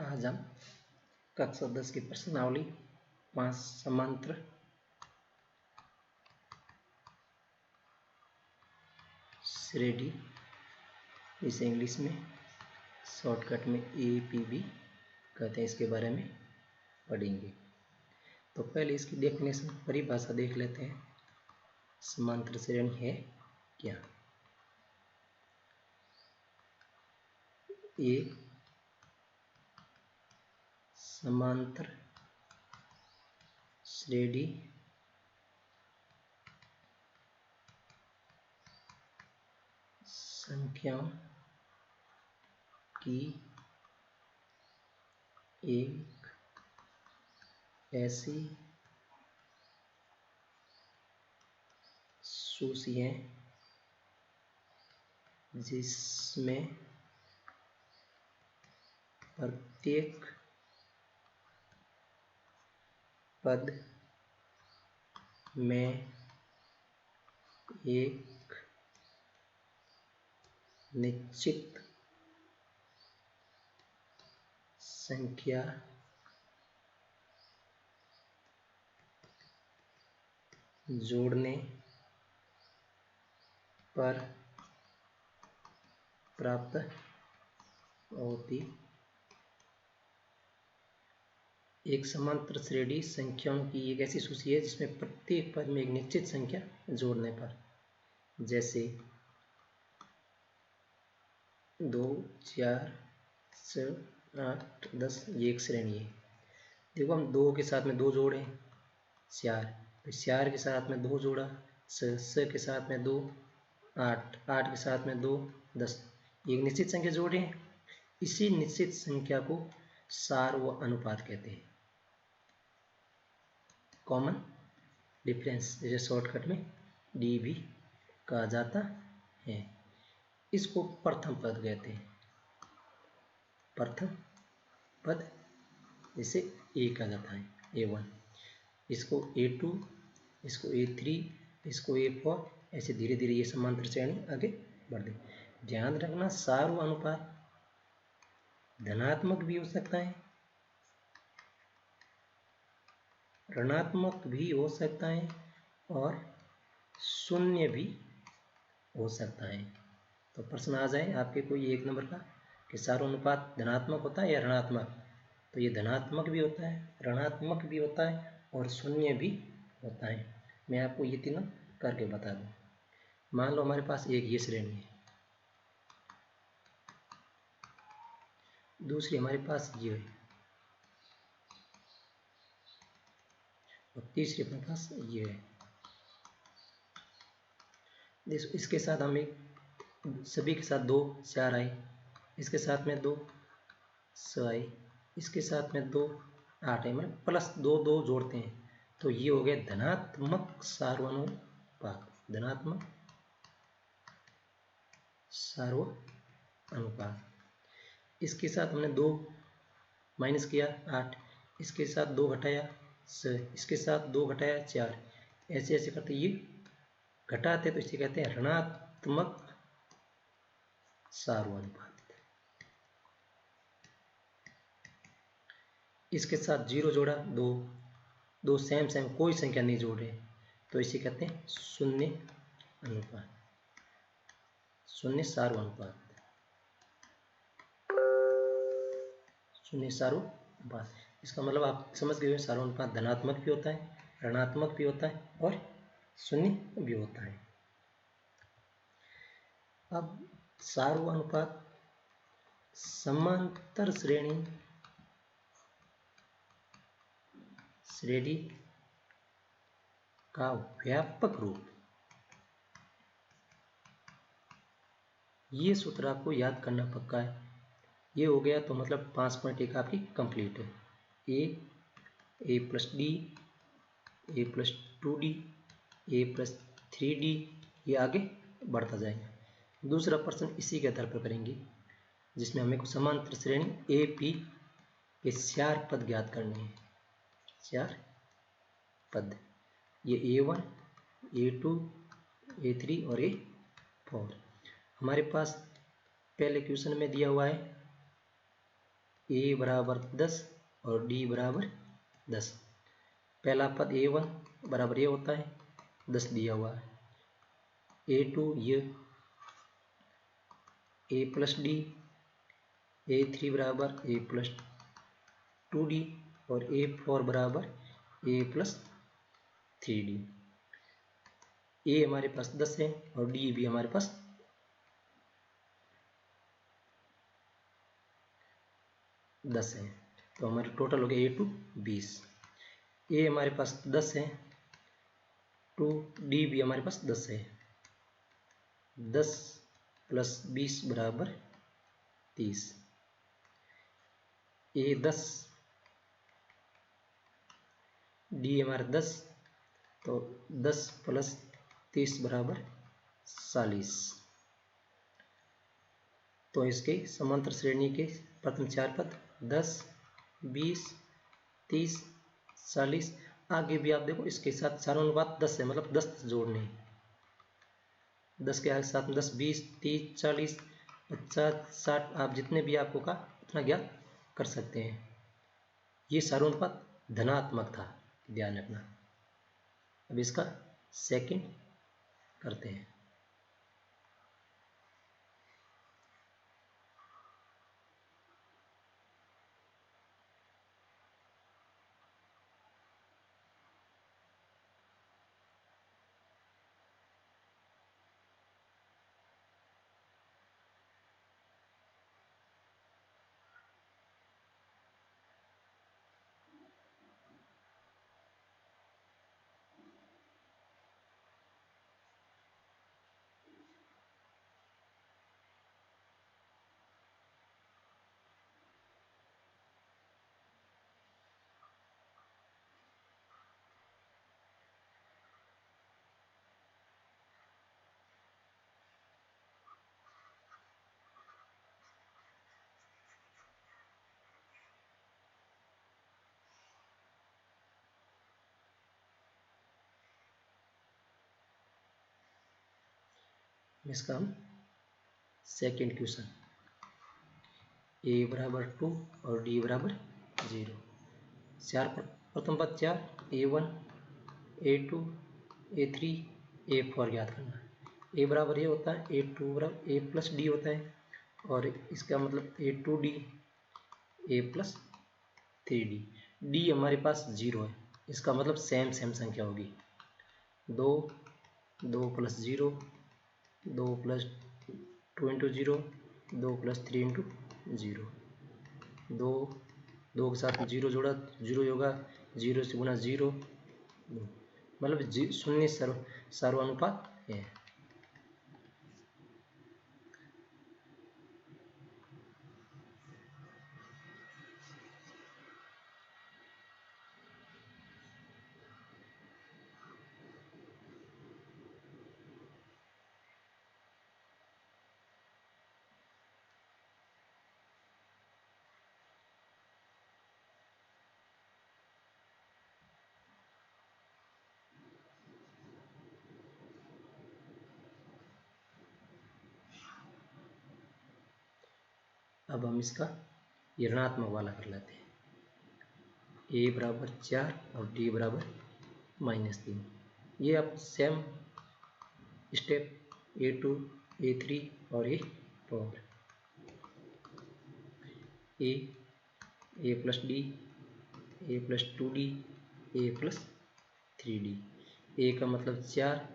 आज हम कक्षा 10 की प्रश्नावली 5 समांतर श्रेणी, इसे इंग्लिश में शॉर्टकट में APB कहते हैं, इसके बारे में पढ़ेंगे। तो पहले इसकी डेफिनेशन परिभाषा देख लेते हैं। समांतर श्रेणी है क्या? एक समांतर श्रेणी संख्याओं की एक ऐसी सूची है जिसमें प्रत्येक पद में एक निश्चित संख्या जोड़ने पर प्राप्त होती। एक समांतर श्रेणी संख्याओं की एक ऐसी सूची है जिसमें प्रत्येक पद में एक निश्चित संख्या जोड़ने पर, जैसे 2, 4, 6, 8, 10 ये एक श्रेणी है। देखो हम 2 के साथ में 2 जोड़े 4, फिर 4 के साथ में 2 जोड़ा 6 के साथ में 2, 8 के साथ में 2, 10 एक निश्चित संख्या जोड़े हैं। इसी निश्चित संख्या को सार व अनुपात कहते हैं, कॉमन डिफरेंस, जैसे शॉर्टकट में डी भी कहा जाता है। इसको प्रथम पद कहते हैं, प्रथम पद जैसे ए कहा जाता है, A1, इसको A2, इसको A3, इसको A4, ऐसे धीरे धीरे ये समांतर श्रेणी आगे बढ़ती। ध्यान रखना, सार व अनुपात धनात्मक भी हो सकता है, ऋणात्मक भी हो सकता है और शून्य भी हो सकता है। तो प्रश्न आ जाए आपके कोई 1 नंबर का कि सार अनुपात धनात्मक होता है या ऋणात्मक, तो ये धनात्मक भी होता है, ऋणात्मक भी होता है और शून्य भी होता है। मैं आपको ये तीनों करके बता दूं। मान लो हमारे पास एक ये श्रेणी है, दूसरी हमारे पास ये है और तीसरी अपने पास ये है। इसके साथ हम एक सभी के साथ 2 4 आए, इसके साथ में 2 6 आए, इसके साथ में 2 8 है, मतलब प्लस 2 2 जोड़ते हैं तो ये हो गया धनात्मक सार्वनुपात, धनात्मक सार्वनुपात। इसके साथ हमने 2 माइनस किया 8, इसके साथ 2 घटाया 6, इसके साथ 2 घटाया 4, ऐसे ऐसे करते ये घटाते तो इसे कहते हैं ऋणात्मक सार्वनुपात। इसके साथ 0 जोड़ा 2 सेम कोई संख्या नहीं जोड़ रहे तो इसे कहते हैं शून्य अनुपात, शून्य सार्वनुपात, शून्य सार्वनुपात। इसका मतलब आप समझ गए, सार्वनुपात धनात्मक भी होता है, ऋणात्मक भी होता है और शून्य भी होता है। अब सार्वनुपात समांतर श्रेणी का व्यापक रूप, ये सूत्र आपको याद करना पक्का है। ये हो गया तो मतलब 5.1 आपकी कंप्लीट है। a plus D, a plus 2d, a plus 3d, ये आगे बढ़ता जाएगा। दूसरा प्रश्न इसी के आधार पर करेंगे जिसमें हमें समांतर श्रेणी AP के 4 पद ज्ञात करने हैं। 4 पद, ये A1, A2, A3 और A4 हमारे पास पहले क्वेश्चन में दिया हुआ है ए बराबर 10 और डी बराबर 10। पहला पद A1 बराबर ये होता है 10 दिया हुआ है। A2 ये A प्लस डी, A3 बराबर A प्लस 2D और A4 बराबर A प्लस 3D। A हमारे पास 10 है और D भी हमारे पास 10 है, तो हमारे टोटल हो गया A2 20। A हमारे पास 10 है, 2D भी हमारे पास 10 है। 10 प्लस 20 बराबर 30। A 10, D हमारा 10, तो 10 प्लस 30 बराबर 40। तो इसके समांतर श्रेणी के प्रथम चार पद 10, 20, 30, 40। आगे भी आप देखो इसके साथ चारों अनुपात 10 है, मतलब 10 जोड़ने। 10 के साथ 10, 20, 30, 40, 50, 60, आप जितने भी आपको कहा उतना ज्ञात कर सकते हैं। ये चारों अनुपात धनात्मक था, ध्यान रखना। अब इसका सेकंड करते हैं। इसका हम सेकंड क्वेश्चन, A बराबर 2 और D बराबर 0। चार प्रथम पद 4, A1, A2, A3, A4 ज्ञात करना है। A बराबर ये होता है, A2 बराबर A प्लस डी होता है, और इसका मतलब A2D A plus 3D। D हमारे पास 0 है, इसका मतलब सेम संख्या होगी। 2, 2 plus 0, 2 plus 2 into 0, 2 plus 3 into 0। 2 के साथ 0 जोड़ा, 0 होगा, 0 से गुना 0, 2, मतलब शून्य सर्वानुपात है। अब हम इसका ऋणात्मक वाला कर लेते हैं। A बराबर 4 और D बराबर -3। ये अब सेम स्टेप A2, A3 और A4। A plus D, A plus 2D, A plus 3D। A का मतलब 4,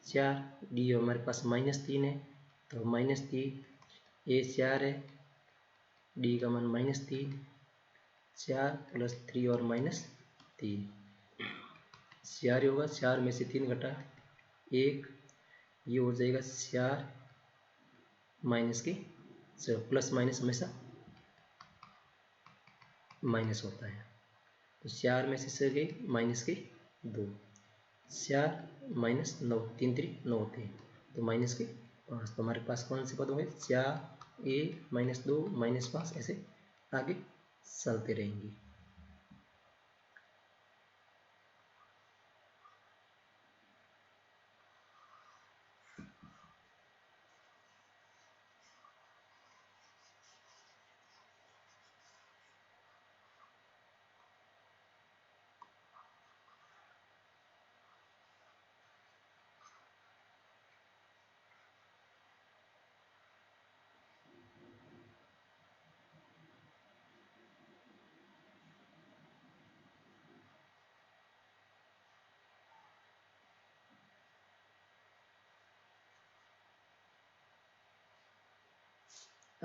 4, D हमारे पास -3 है, तो -3, A 4 है, D का मान -3, 4 प्लस 3 और -3, 4 होगा, 4 में से 3 घटा 1, ये हो जाएगा 4 माइनस के 4, प्लस माइनस हमेशा माइनस होता है, तो 4 में से 6 गए माइनस के 2, 4 माइनस 9, 3 3 9 होते हैं, तो माइनस के 5। तो हमारे पास कौन से पद होंगे? 4, A -2 -5, ऐसे आगे चलते रहेंगे।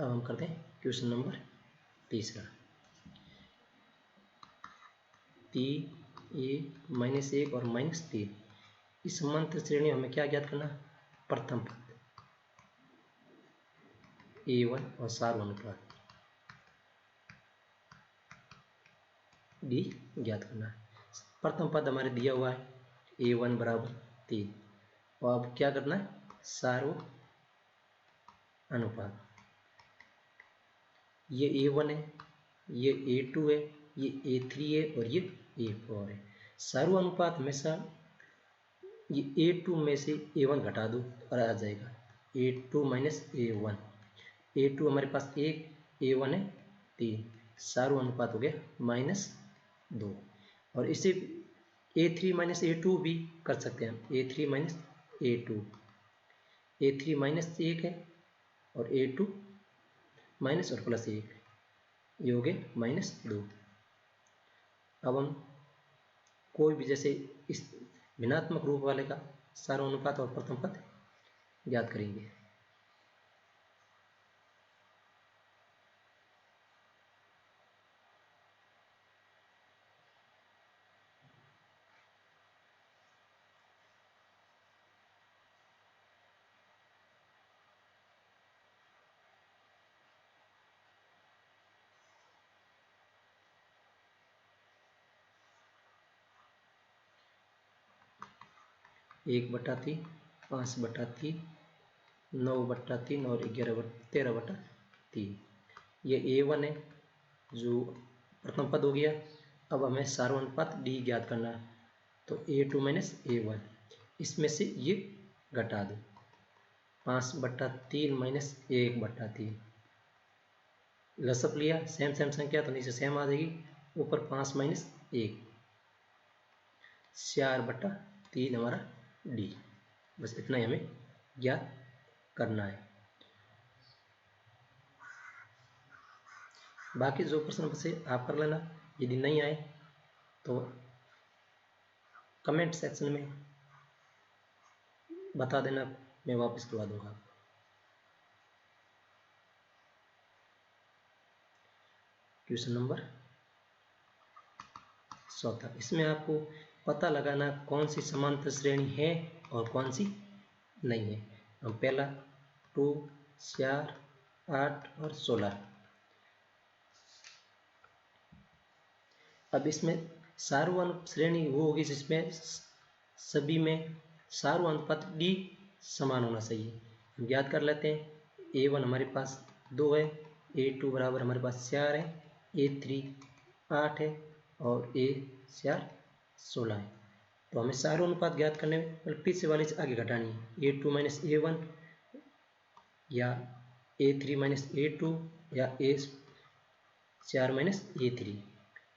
अब हम करते हैं क्वेश्चन नंबर तीसरा। -1 और -3 इस समांतर श्रेणी में हमें क्या ज्ञात करना है? प्रथम पद A1 और सारू अनुपात D ज्ञात करना है। प्रथम पद हमारे दिया हुआ है A1 बराबर 3 और अब क्या करना है? सारू अनुपात, ये A1 है, ये A2 है, ये A3 है और ये A4 है। सारू अनुपात हमेशा ये A2 में से A1 घटा दो और आ जाएगा A2 माइनस A1। A2 हमारे पास 1, A1 है 3, सारू अनुपात हो गया -2। और इसे A3 माइनस A2 भी कर सकते हैं हम, A3 माइनस A2, A3 -1 है और A2 माइनस और प्लस 1, ये हो गए -2। अब हम कोई भी जैसे इस भिन्नात्मक रूप वाले का सारू अनुपात और प्रथम पद ज्ञात करेंगे। एक बटा 3, 5 बटा 3, 9 बटा 3 और 13 बटा 3, ये A1 है जो प्रथम पद हो गया। अब हमें सारू अनुपात D ज्ञात करना है, तो A2 माइनस A1, इसमें से ये घटा दो, 5 बटा 3 माइनस 1 बटा 3, लसअप लिया सेम संख्या तो नीचे सेम आ जाएगी, ऊपर 5 माइनस 1, 4 बटा 3 हमारा D। बस इतना ही हमें ज्ञात करना है। बाकी जो प्रश्न बचे आप कर लेना, यदि नहीं आए तो कमेंट सेक्शन में बता देना, मैं वापस करवा दूंगा। क्वेश्चन नंबर 14, इसमें आपको पता लगाना कौन सी समांतर श्रेणी है और कौन सी नहीं है। हम पहला 2, 4, 8 और 16। अब इसमें सारू श्रेणी वो होगी जिसमें सभी में सारू अनुपात D समान होना चाहिए। हम ज्ञात कर लेते हैं, A1 हमारे पास 2 है, A2 बराबर हमारे पास 4 है, A3 8 है और A4 16 है। तो हमें सारू अनुपात ज्ञात करने में मतलब पीछे वाले से आगे घटानी है, A2 माइनस A1 या A3 माइनस A2 या A4 माइनस A3।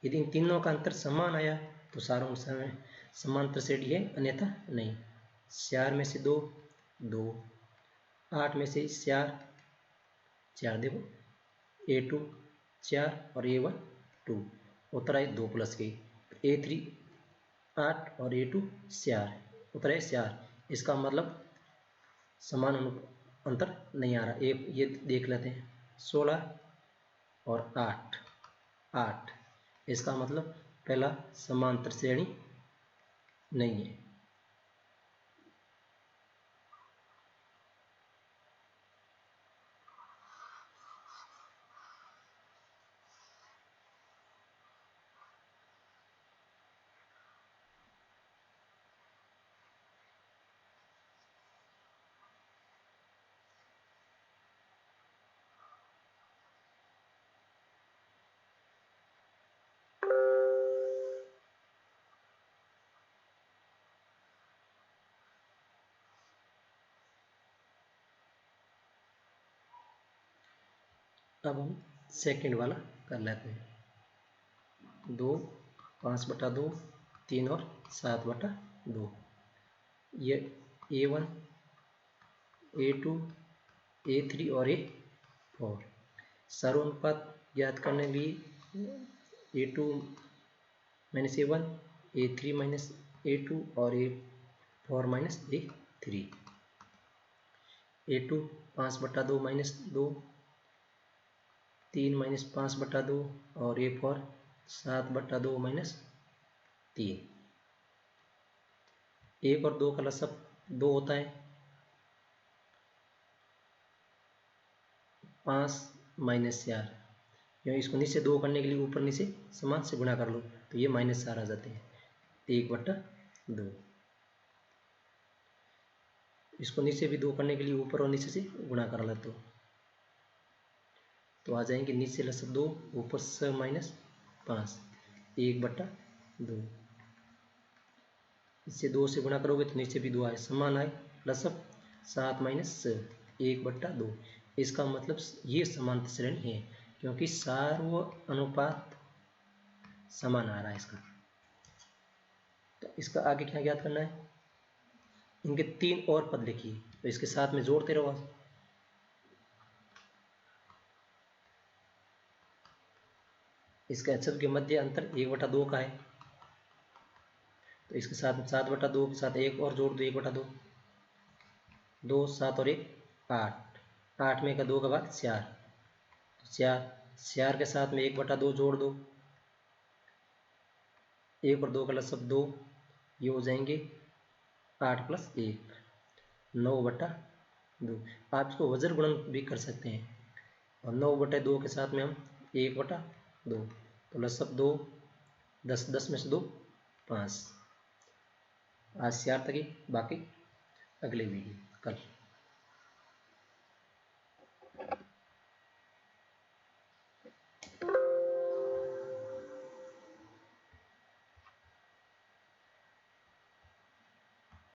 यदि इन तीनों का अंतर समान आया तो सारू समांतर श्रेणी है, अन्यथा नहीं। 4 में से 2, 2, 8 में से 4, 4 देखो, A2 4 और A1 2, उत्तर आई 2 प्लस के, A3 8 और A2 4, उत्तर है 4। इसका मतलब समान अंतर नहीं आ रहा। एक ये देख लेते हैं, 16 और 8, 8, इसका मतलब पहला समांतर श्रेणी नहीं है। अब हम सेकंड वाला कर लेते हैं, 2, 5 बटा 2, 3 और 7 बटा 2, ये A1, A2, A3 और A4। सारू अनुपात ज्ञात करने के लिए A2 minus A1, A3 minus A2 और A4 माइनस A3। A2 5 बटा 2 माइनस 2, 3 माइनस 5/2 और ए फॉर 7/2 माइनस 3। 1 और 2 का लसअप 2 होता है, 5 माइनस 4, क्योंकि इसको नीचे 2 करने के लिए ऊपर नीचे समान से गुणा कर लो तो ये -4 आ जाते हैं, 1/2। इसको नीचे भी 2 करने के लिए ऊपर और नीचे से गुणा कर लो तो आ जाएंगे नीचे लसअप 2, ऊपर से -5, 1/2। इससे 2 से गुणा करोगे तो नीचे भी 2 आए, समान आए, लसअप 7 माइनस 1/2। इसका मतलब ये समांतर श्रेणी है क्योंकि सार्व अनुपात समान आ रहा है इसका। तो इसका आगे क्या ज्ञात करना है, इनके 3 और पद लिखिए तो इसके साथ में जोड़ते रहो। इसके अक्षर के मध्य अंतर 1/2 का है तो इसके साथ 7/2 के साथ एक और जोड़ दो, 1/2, 2, 7 और 1 8, 8 में का 2 का भाग 4, तो 4 के साथ में 1/2 जोड़ दो, 1 और 2 का लसअप 2, ये हो जाएंगे 8 + 1, 9/2। आप इसको वज्र गुणन भी कर सकते हैं, और 9/2 के साथ में हम 1/2, तो लसअप 2, 10, 10 में से 2 5। आज से 4 तक ही, बाकी अगले वीडियो कल।